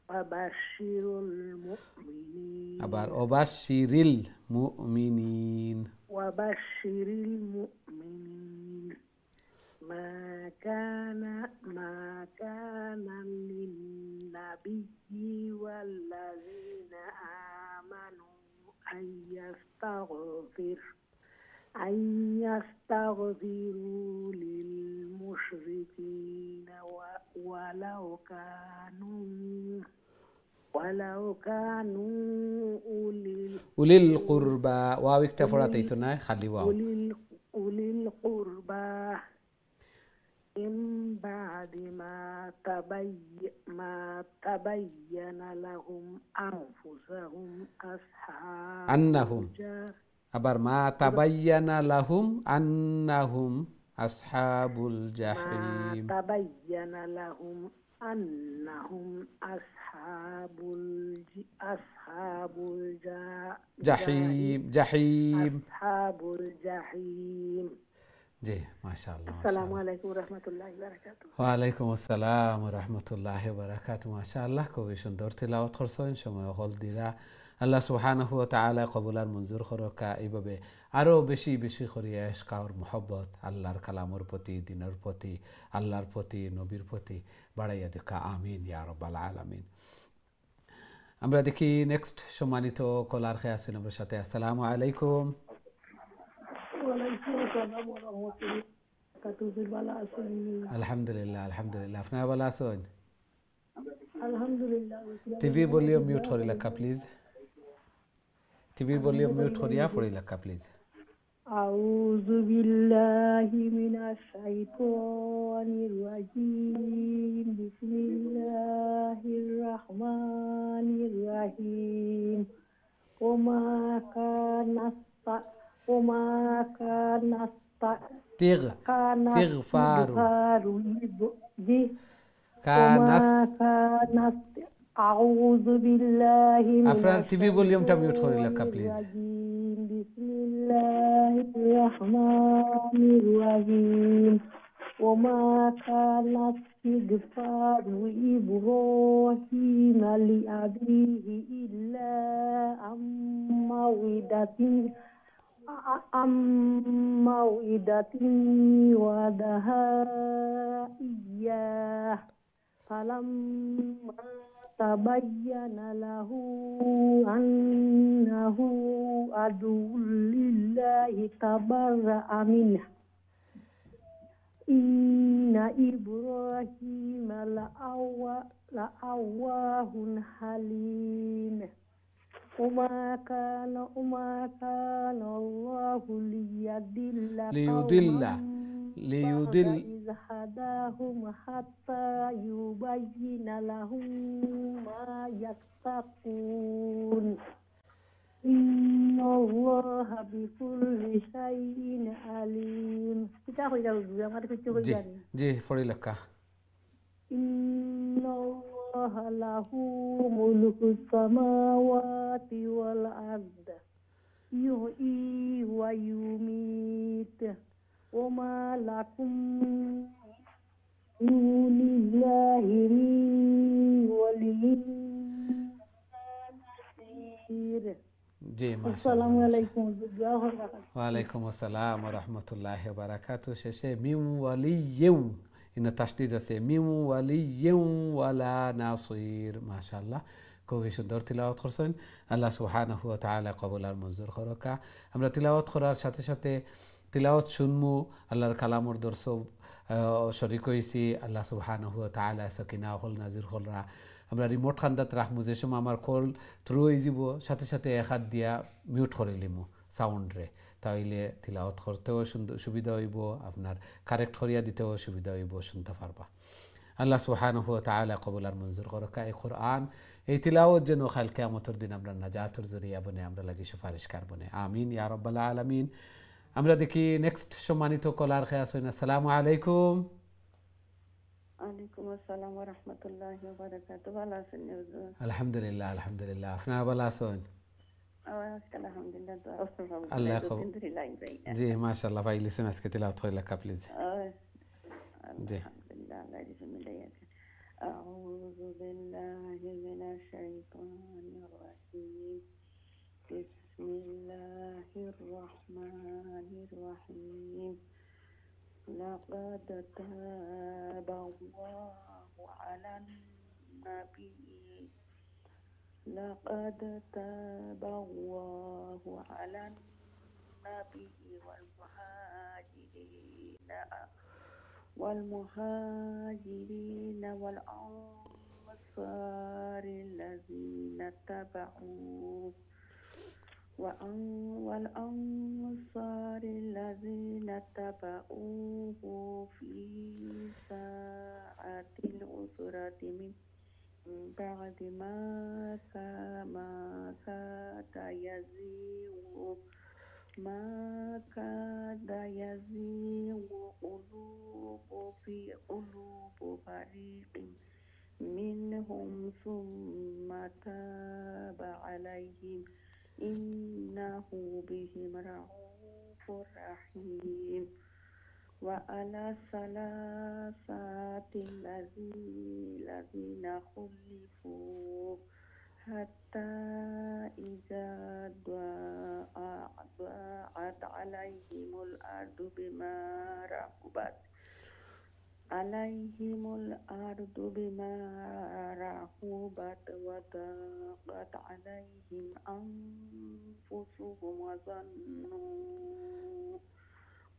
وبشر المؤمنين আবার ওবাশশিরিল মুমিনিন وبشر المؤمنين ما كان للنبي والذين آمنوا أن يستغفروا للمشركين ولو كانوا উলিল কুরবা ওয়াও একটা ফোড়াতেই তো না খালি ওয়াও أولي القربى من بعد ما تبين لهم أنفسهم আন্নাহুম আবার মা তাবায়্যানা লাহুম আন্নাহুম আসহাবুল জাহিম تبين لهم أنهم أصحاب জাহিম জাহিম أصحاب الجحيم জি মাশাআল্লাহ السلام عليكم ورحمة الله وبركاته ওয়ালাইকুম আসসালাম ওয়া রাহমাতুল্লাহি ওয়া বারাকাতুহু মাশাআল্লাহ খুবই সুন্দর তিলাওয়াত করছেন সময় হল দিরা আল্লাহ সুবহানাহু ওয়া তাআলা কবুল আর মঞ্জুর করকা এইভাবে আরো বেশি বেশি করিয়া ইশক আর মুহাব্বত আল্লাহর কালামের প্রতি দ্বীনের প্রতি আল্লাহর প্রতি নবীর প্রতি বাড়াইয়া দেখা আমিন ইয়া রাব্বাল আলামিন আমরা দেখি নেক্সট সম্মানিত কলার খেয়ে আছেন আমার সাথে আসসালামু আলাইকুম ওয়ালাইকুম আসসালাম ওয়া রাহমাতুল্লাহি ওয়া বারাকাতুহু ভালো আছেন আলহামদুলিল্লাহ আলহামদুলিল্লাহ আপনারা ভালো আছেন আলহামদুলিল্লাহ টিভি ভলিউম মিউট করে লেখা প্লিজ টিভি ভলিউম মিউট করিয়া পড়ে লেখা প্লিজ أعوذ بالله من الشيطان الرجيم بسم الله الرحمن الرحيم وما كان تغ تغفار كانت أعوذ بالله من আপনার টিভি ভলিউমটা মিউট করে লেখা প্লিজ بسم الله الرحمن الرحيم وما كان استغفار إبراهيم لأبيه إلا عن موعدة وعدها إياه فلما تبين له أنه عدو لله تبرأ منه إن إبراهيم لأواه حليم وما كان الله ليضل إذ هداهم حتى يبين لهم ما يتقون إن الله بكل شيء عليم জি পড়ে লেখা إن الله له ملك السماوات والأرض يحيي ويميت وما لكم من دون الله من ولي نصير জি আসসালামু আলাইকুম ওয়ালাইকুম আসসালাম ওয়া রাহমাতুল্লাহি ওয়া বারাকাতুহু শেষে মিন ওয়ালিয়্যিন ইনা তাসদীদ আছে মিন ওয়ালিয়্যিন ওয়ালা নাসির মাশাআল্লাহ খুবই সুন্দর তিলাওয়াত করছেন আল্লাহ সুবহানাহু ওয়া তাআলা কবুল আর মঞ্জুর করকা আমরা তিলাওয়াত করার সাথে সাথে তিলাওয়াত শুনমু আল্লাহর কালামর দর্শ শরীক হইছি আল্লাহ সুবহানাহু ওয়া তাআলা সাকিনা হল নাজির হলরা আমরা রিমোট খান্দাত রাখমু যে সময় আমার কল থ্রু হয়ে যাব সাথে সাথে এক হাত দিয়া মিউট করে লিমু সাউন্ড রে তাইলে তিলাওয়াত করতেও সুবিধা হইব আপনার কারেক্ট করিয়া দিতেও সুবিধা হইব শুনতে পারবা আল্লাহ সুবহানাহু ওয়া তাআলা কবুল আর মঞ্জুর করকা এই কোরআন এই তিলাওয়াত যেন কাল কিয়ামতের দিন আমরা নাজাতের জরিয়া বনে আমরা লাগি সুপারিশকার বনে আমিন ইয়া রাব্বাল আলামিন আমরা দেখি নেক্সট সম্মানিত কলার খেয়ে আসেন আসসালামু আলাইকুম ওয়ালাইকুম আসসালাম ওয়া রাহমাতুল্লাহি ওয়া বারাকাতুহু ভালো আছেন হুজুর আলহামদুলিল্লাহ আলহামদুলিল্লাহ আপনারা ভালো আছেন alhamdulillah আল্লাহ কবুল জি মাশাআল্লাহ পাইলিছেন আজকে তিলাওয়াত কইলা কা প্লিজ জি alhamdulillah أعوذ بالله من الشيطان الرجيم بسم الله الرحمن الرحيم لقد تاب الله على النبي لقد تاب الله على النبي والمهاجرين والأنصار الذين اتبعوه في ساعة العسرة من بعد ما كاد يزيغ قلوب فريق منهم ثم تاب عليهم إنه بهم رؤوف رحيم وعلى الثلاثة الذين خلفوا حتى إذا ضاقت عليهم الأرض بما رحبت وضاقت عليهم أنفسهم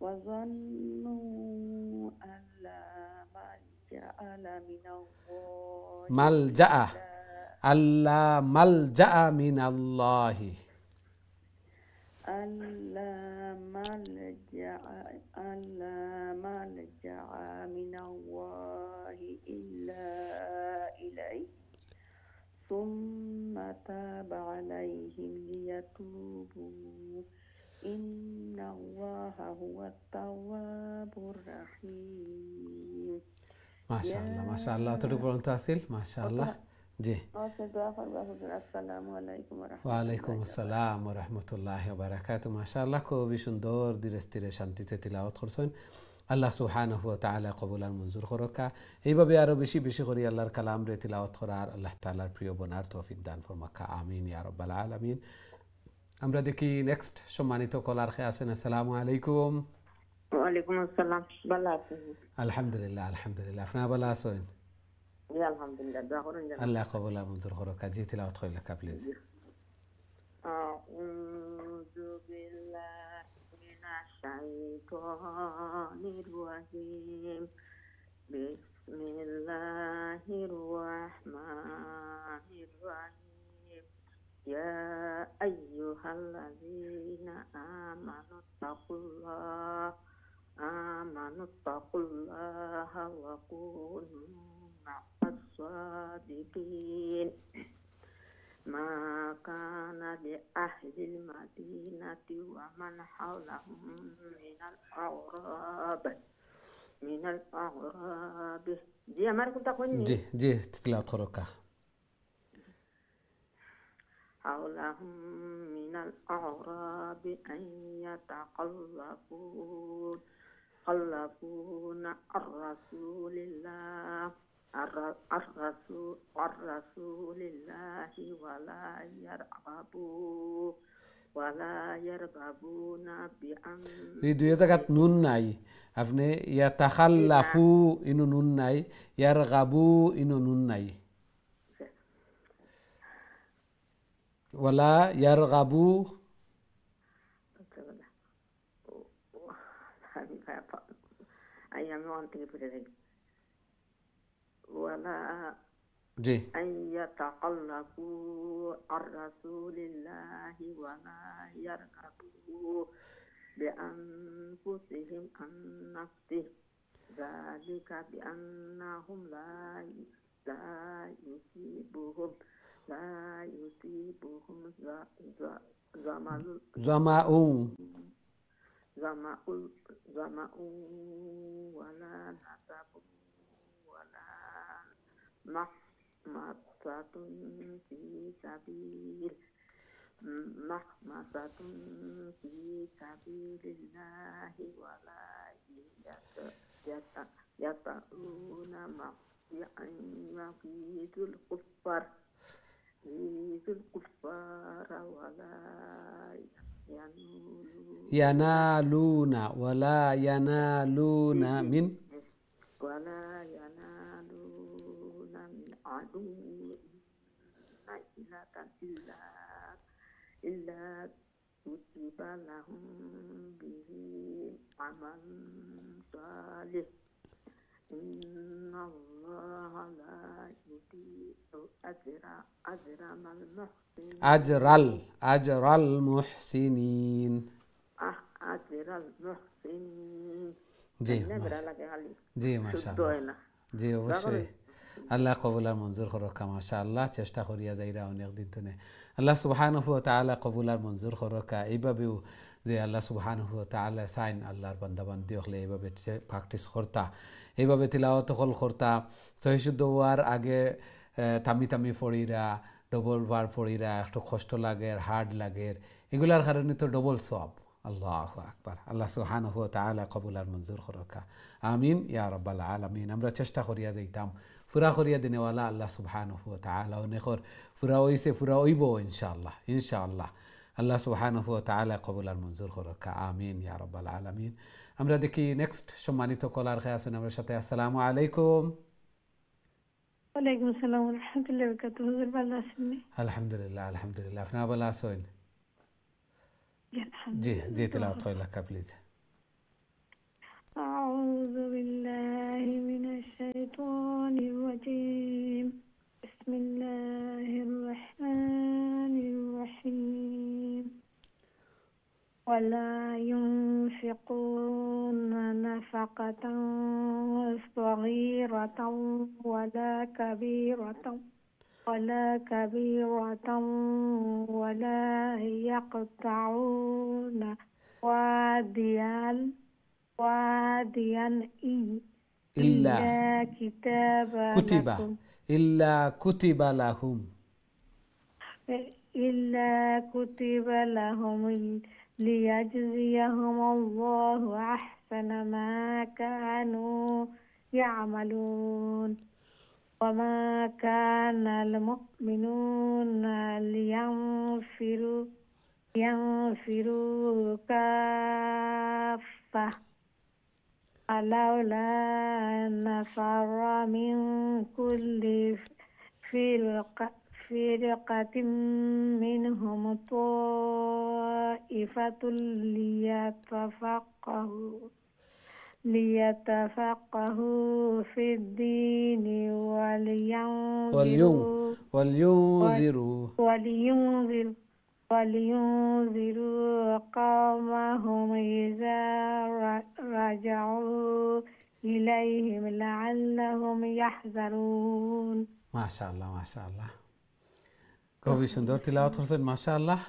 وظنوا أن لا ملجأ من الله ألا ملجأ من الله إلا إليه ثم تاب عليهم ليتوبوا إن الله هو التواب الرحيم ما شاء الله تدبر تحصيل ما شاء الله জি আসসালামু আলাইকুম ওয়ালাইকুম আসসালাম ওয়া রাহমাতুল্লাহি ওয়া বারাকাতুহু মাশাআল্লাহ খুবই সুন্দর ধীরে স্থিরে শান্তিতে তিলাওয়াত করছেন আল্লাহ সুবহানাহু ওয়া তাআলা কবুল আর মঞ্জুর করুকা এইভাবে আরো বেশি বেশি করে আল্লাহর কালাম রে তিলাওয়াত করার আল্লাহ তাআলার প্রিয় বনার তৌফিক দান ফরমাকা আমিন ইয়া রাব্বাল আলামিন আমরা দেখি নেক্সট সম্মানিত কলার খে আছেন আসসালামু আলাইকুম ওয়া আলাইকুম আসসালাম ভালো আছেন আলহামদুলিল্লাহ আপনারা ভালো আছেন জি আলহামদুলিল্লাহ দোয়া করুন জানা আল্লাহ কবুল আর মঞ্জুর করুকা জি তিলাওয়াত কইলা কা প্লিজ আউযু বিল্লাহি মিনাশ শাইতানির রাজীম বিসমিল্লাহির রাহমানির রাহিম ইয়া আইয়ুহাল্লাযীনা আমানুত্তাকুল্লাহা ওয়া কুনু الصادقين ما كان لأهل المدينة ومن حولهم من الأعراب جي أمر كنت أقول جي تتلاوت خروكا حولهم من الأعراب أن يتخلفون الرسول الله ولا يرغبون এই দুই জায়গাত নুন নাই আপনি ইয়াতাখাল্লাফু ইনু নুন নাই ইয়ারগাবু ইনু নুন নাই ওয়ালা ইয়ারগাবু ولا جي أن يتخلفوا عن رسول الله ولا يرغبوا بأنفسهم عن نفسه ذلك بأنهم لا يصيبهم ظمأ ولا نصب ولا مخمصة في سبيل مخمصة في سبيل الله ولا يطعون يغيظ الكفار ولا ينالون ولا ينالون من عدو إلا كتب لهم به عمل صالح إن الله لا يضيع أجر المحسنين أجر المحسنين জি মাশাআল্লাহ জি অবশ্যই আল্লাহ কবুল আর মঞ্জুর করুক মাশাআল্লাহ চেষ্টা করিয়া যাইরা অনেক দিন ধরে আল্লাহ সুবহানাহু ওয়া তাআলা কবুল আর মঞ্জুর করুক এইভাবেও যে আল্লাহ সুবহানাহু ওয়া তাআলা সাইন আল্লাহর বান্দা বান্দি হলে এইভাবে প্র্যাকটিস করতা এইভাবে তিলাওয়াত হল করতা সহিশুদ্ধ হওয়ার আগে থামি থামি ফড়িরা ডবল বার ফড়িরা একটু কষ্ট লাগে হার্ড লাগে এগুলার কারণে তো ডবল সওয়াব আল্লাহু আকবার আল্লাহ সুবহানাহু ওয়া তাআলা কবুল আর মঞ্জুর করুক আমিন ইয়া রাব্বাল আলামিন আমরা চেষ্টা করিয়া যাইতাম ফুরা করিয়া দিনেওয়ালা আল্লাহ সুবহানাহু ওয়া তাআলা অনেকর ফুরা হইছে ফুরা হইব ইনশাআল্লাহ ইনশাআল্লাহ আল্লাহ সুবহানাহু ওয়া তাআলা কবুল আর মঞ্জুর করুক আমিন ইয়া রাব্বাল আলামিন আমরা দেখি নেক্সট সম্মানিত কলার কে আছেন আমাদের সাথে আসসালামু আলাইকুম ওয়ালাইকুম আসসালাম ওয়া রাহমাতুল্লাহি ওয়া বারাকাতুহু হুজুর ভালো আছেন আলহামদুলিল্লাহ আলহামদুলিল্লাহ আপনারা ভালো আছেন জি জি তেলাওয়াত কইলা প্লিজ أعوذ بالله من الشيطان الرجيم بسم الله الرحمن الرحيم ولا ينفقون نفقة صغيرة ولا كبيرة ولا يقطعون واديا إلا كتب لهم ليجزيهم الله أحسن ما كانوا يعملون وما كان المؤمنون لينفروا كافة فلولا نفر من كل فرقة منهم طائفة ليتفقهوا في الدين ولينذروا قومهم إذا رجعوا إليهم لعلهم يحذرون মাশাআল্লাহ মাশাআল্লাহ খুবই সুন্দর তিলাওয়াত করছেন মাশাআল্লাহ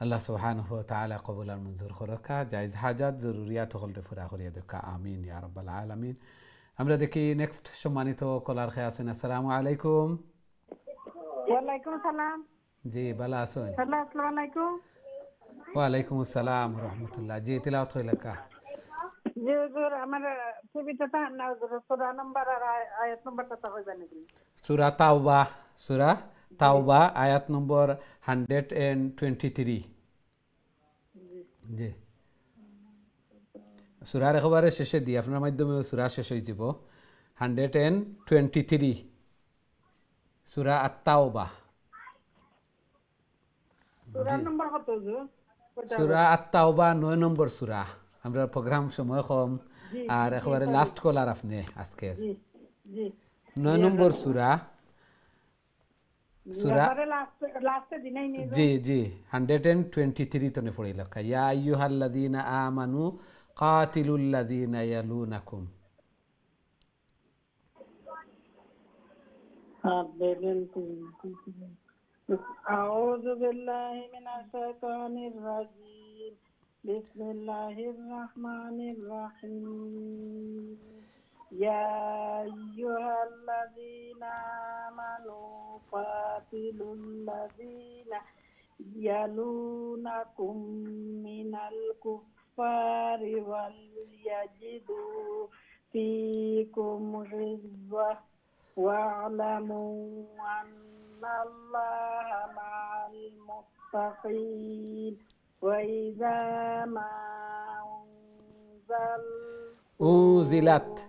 আল্লাহ সুবহানাহু ওয়া তাআলা কবুল আর মঞ্জুর করুক জায়েজ হাজাত জরুরিয়াত হলতে পুরা করিয়া দেখ আমিন ইয়া রাব্বাল আলামিন আমরা দেখি নেক্সট সম্মানিত কলার কে আছেন আসসালামু আলাইকুম ওয়া আলাইকুম সালাম জি ভালো আছেন আসসালামু আলাইকুম ওয়া আলাইকুম আসসালাম ওয়া রাহমাতুল্লাহ জি তিলাওয়াত হইলা কা জি হুজুর আমার সুবিধাটা না হুজুর সূরা নাম্বার আর আয়াত নাম্বারটা তো হইবা নাকি সূরা তাওবা আয়াত নম্বর 123 জি সূরার একেবারে শেষে দি আপনার মাধ্যমে সূরা শেষ হয়ে যাব 123 সূরা আত-তাওবা সূরা নাম্বার কত হুজুর সূরা আত-তাওবা 9 নম্বর সূরা আমরা প্রোগ্রাম সময় কম আর একেবারে লাস্ট কলার আপনি আজকে জি 9 নম্বর সূরা জি জি 123 তনে পড়িল ইয়া আইয়ুহাল্লাযীনা আমানু কাতিলুল্লাযীনা ইয়ালুনাকুম আউযু বিল্লাহি মিনাশ শাইতানির রাজীম বিসমিল্লাহির রাহমানির রাহিম يا أيها الذين آمنوا قاتلوا الذين يلونكم من الكفار وليجدوا فيكم غلظة واعلموا أن الله مع المتقين وإذا ما أنزلت أنزلت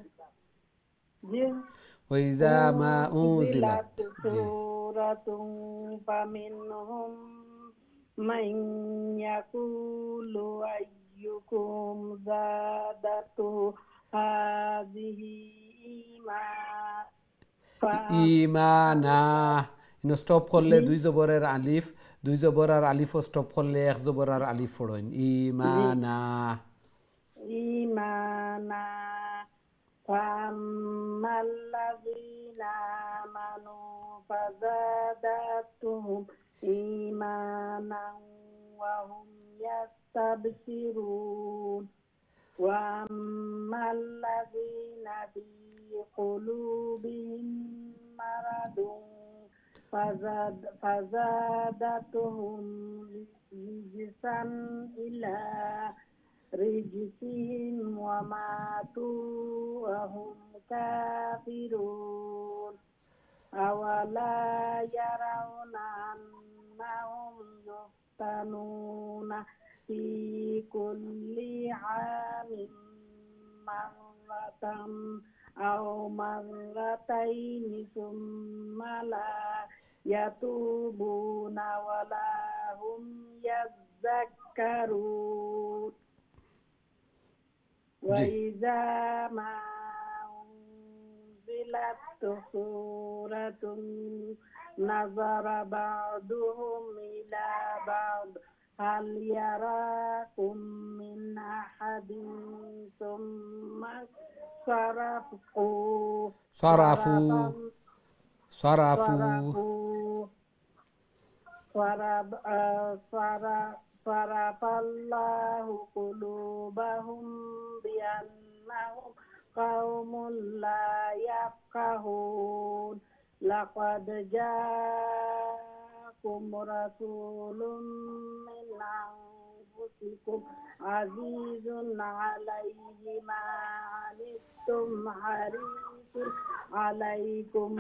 وإذا ما أنزلت سورة فمنهم من يقول أيكم زادته هذه ইমানা ইনো স্টপ করলে দুই জবরের আলিফ দুই জবর আর আলিফ স্টপ করলে এক জবর আর আলিফ পড়েন ইমানা إيمانا فأما الذين آمنوا فزادتهم إيمانا وهم يستبشرون وأما الذين في قلوبهم مرض فزادتهم رجسا إلى رجسهم وماتوا وهم كافرون أولا يرون أنهم يفتنون في كل عام مرة أو مرتين ثم لا يتوبون ولا هم يذكرون وإذا ما أنزلت سورة نظر بعضهم إلى بعض هل يراكم من أحد ثم صرف الله قلوبهم بأنهم قوم لا يفقهون لقد جاءكم رسول من أنفسكم عزيز عليه ما عنتم حريص عليكم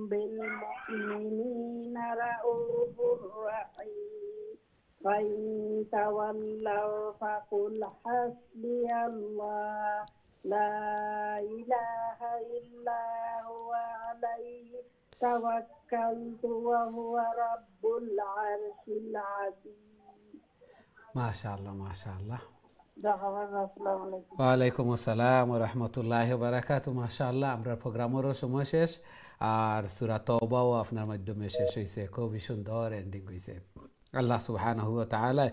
بالمؤمنين رؤوف رحيم فإن تولوا فقل حسبي الله لا إله إلا هو عليه توكلت وهو رب العرش العظيم ما شاء الله ما شاء الله السلام عليكم ওয়ালাইকুম আসসালাম ওয়া রাহমাতুল্লাহি ওয়া বারাকাতুহু মাশাআল্লাহ আমরা প্রোগ্রামেরও সময় শেষ আর সূরা তওবাও আপনার মাধ্যমে শেষ হইছে খুবই সুন্দর এন্ডিং হইছে আল্লাহ সুবহানাহু ওয়া তাআলা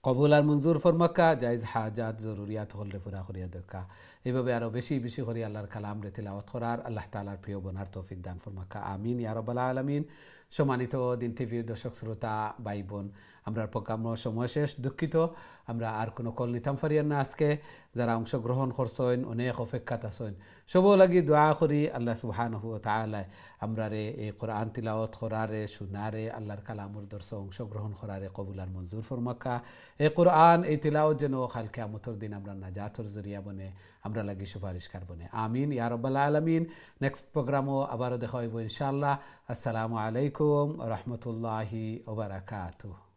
কবুল আর মঞ্জুর ফরমাক্কা জায়েজ হাজাত জরুরিয়াত হলে পুরা করিয়া দেখা এইভাবে আরো বেশি বেশি করে আল্লাহর কালাম রে তিলাওয়াত করার আল্লাহ তাআলার প্রিয় বনার তৌফিক দান ফরমাক্কা আমিন ইয়া রাব্বাল আলামিন সম্মানিত দিন টিভির দর্শক শ্রোতা ভাই বোন আমরা প্রোগ্রামের সময় শেষ দুঃখিত আমরা আর কোনো কল নিতাম পারিয়ান না আজকে যারা অংশগ্রহণ করছেন অনেক অপেক্ষাত আছেন সব লাগি দোয়া করি আল্লাহ সুবহানাহু ওয়া তাআলা আমরারে এই কোরআন তিলাওয়াত করারে শুনারে আল্লাহর কালামের দর্শক অংশগ্রহণ করারে কবুল আর মঞ্জুর ফরমাক্কা এই কোরআন এই তিলাওয়াত যেন কাল কিয়ামতের দিন আমরা নাজাতের জরিয়া বনে আমরা লাগি সুপারিশকার বনে আমিন ইয়া রাব্বাল আলামিন নেক্সট প্রোগ্রামও আবারও দেখা হইব ইনশাআল্লাহ আসসালামু আলাইকুম ওয়া রাহমাতুল্লাহি ওয়া বারাকাতুহু